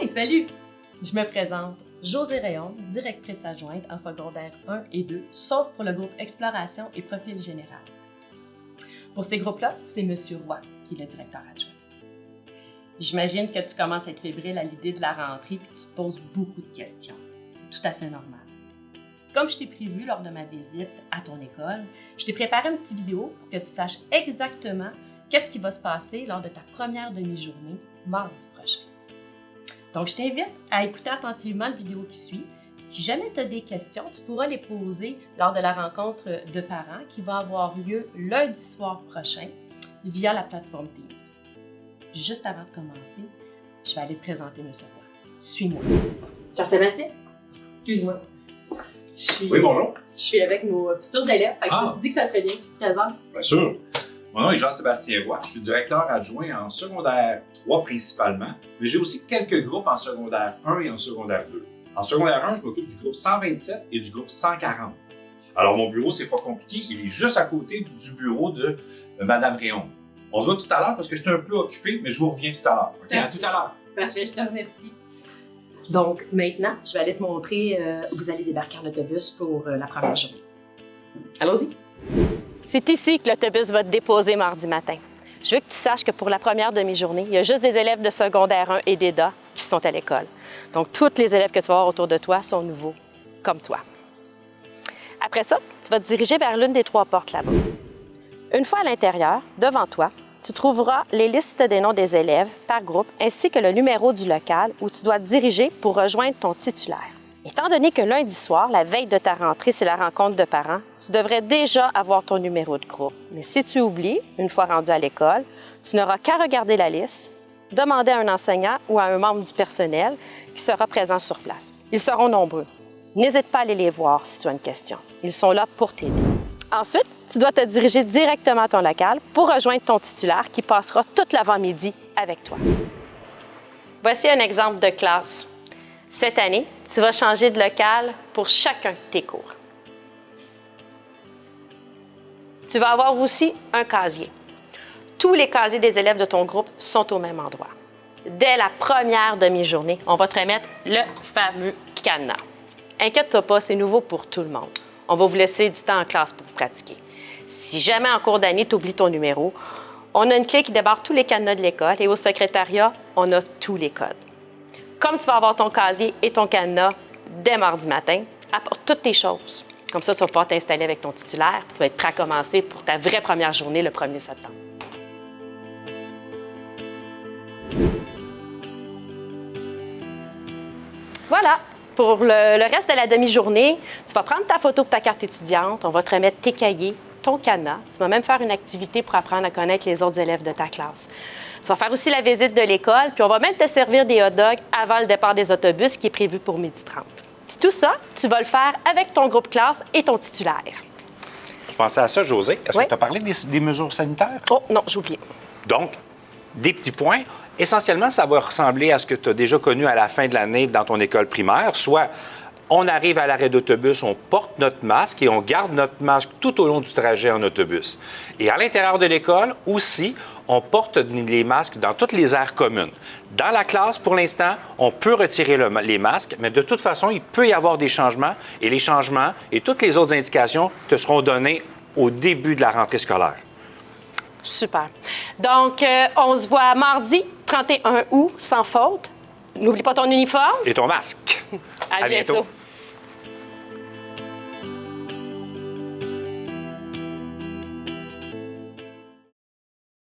Hey, salut! Je me présente, Josée Réon, directrice adjointe en secondaire 1 et 2, sauf pour le groupe Exploration et Profil général. Pour ces groupes-là, c'est M. Roy qui est le directeur adjoint. J'imagine que tu commences à être fébrile à l'idée de la rentrée et que tu te poses beaucoup de questions. C'est tout à fait normal. Comme je t'ai prévu lors de ma visite à ton école, je t'ai préparé une petite vidéo pour que tu saches exactement qu'est-ce qui va se passer lors de ta première demi-journée mardi prochain. Donc, je t'invite à écouter attentivement la vidéo qui suit. Si jamais tu as des questions, tu pourras les poser lors de la rencontre de parents qui va avoir lieu lundi soir prochain via la plateforme Teams. Juste avant de commencer, je vais aller te présenter M. Roy. Suis-moi. Jean-Sébastien, excuse-moi. Oui, bonjour. Je suis avec nos futurs élèves. Je me suis dit que ça serait bien que tu te présentes. Bien sûr. Mon nom est Jean-Sébastien Roy. Je suis directeur adjoint en secondaire 3 principalement, mais j'ai aussi quelques groupes en secondaire 1 et en secondaire 2. En secondaire 1, je m'occupe du groupe 127 et du groupe 140. Alors, mon bureau, c'est pas compliqué. Il est juste à côté du bureau de Mme Réon. On se voit tout à l'heure parce que je suis un peu occupé, mais je vous reviens tout à l'heure. OK? À tout à l'heure. Parfait, je te remercie. Donc, maintenant, je vais aller te montrer où vous allez débarquer en autobus pour la première journée. Allons-y. C'est ici que l'autobus va te déposer mardi matin. Je veux que tu saches que pour la première demi-journée, il y a juste des élèves de secondaire 1 et d'EDA qui sont à l'école. Donc, tous les élèves que tu vas avoir autour de toi sont nouveaux, comme toi. Après ça, tu vas te diriger vers l'une des 3 portes là-bas. Une fois à l'intérieur, devant toi, tu trouveras les listes des noms des élèves par groupe ainsi que le numéro du local où tu dois te diriger pour rejoindre ton titulaire. Étant donné que lundi soir, la veille de ta rentrée, c'est la rencontre de parents, tu devrais déjà avoir ton numéro de groupe. Mais si tu oublies, une fois rendu à l'école, tu n'auras qu'à regarder la liste, demander à un enseignant ou à un membre du personnel qui sera présent sur place. Ils seront nombreux. N'hésite pas à aller les voir si tu as une question. Ils sont là pour t'aider. Ensuite, tu dois te diriger directement à ton local pour rejoindre ton titulaire qui passera toute l'avant-midi avec toi. Voici un exemple de classe. Cette année, tu vas changer de local pour chacun de tes cours. Tu vas avoir aussi un casier. Tous les casiers des élèves de ton groupe sont au même endroit. Dès la première demi-journée, on va te remettre le fameux cadenas. Inquiète-toi pas, c'est nouveau pour tout le monde. On va vous laisser du temps en classe pour vous pratiquer. Si jamais en cours d'année, tu oublies ton numéro, on a une clé qui débarque tous les cadenas de l'école et au secrétariat, on a tous les codes. Comme tu vas avoir ton casier et ton cadenas dès mardi matin, apporte toutes tes choses. Comme ça, tu vas pouvoir t'installer avec ton titulaire et tu vas être prêt à commencer pour ta vraie première journée le 1er septembre. Voilà. Pour le reste de la demi-journée, tu vas prendre ta photo pour ta carte étudiante, on va te remettre tes cahiers, ton cadenas. Tu vas même faire une activité pour apprendre à connaître les autres élèves de ta classe. Tu vas faire aussi la visite de l'école, puis on va même te servir des hot dogs avant le départ des autobus qui est prévu pour 12h30. Puis tout ça, tu vas le faire avec ton groupe classe et ton titulaire. Je pensais à ça, Josée. Est-ce Oui. que tu as parlé des mesures sanitaires? Oh non, j'ai oublié. Donc, des petits points. Essentiellement, ça va ressembler à ce que tu as déjà connu à la fin de l'année dans ton école primaire, soit on arrive à l'arrêt d'autobus, on porte notre masque et on garde notre masque tout au long du trajet en autobus. Et à l'intérieur de l'école aussi, on porte les masques dans toutes les aires communes. Dans la classe, pour l'instant, on peut retirer les masques, mais de toute façon, il peut y avoir des changements et les changements et toutes les autres indications te seront données au début de la rentrée scolaire. Super. Donc, on se voit mardi, 31 août, sans faute. N'oublie pas ton uniforme. Et ton masque. À bientôt.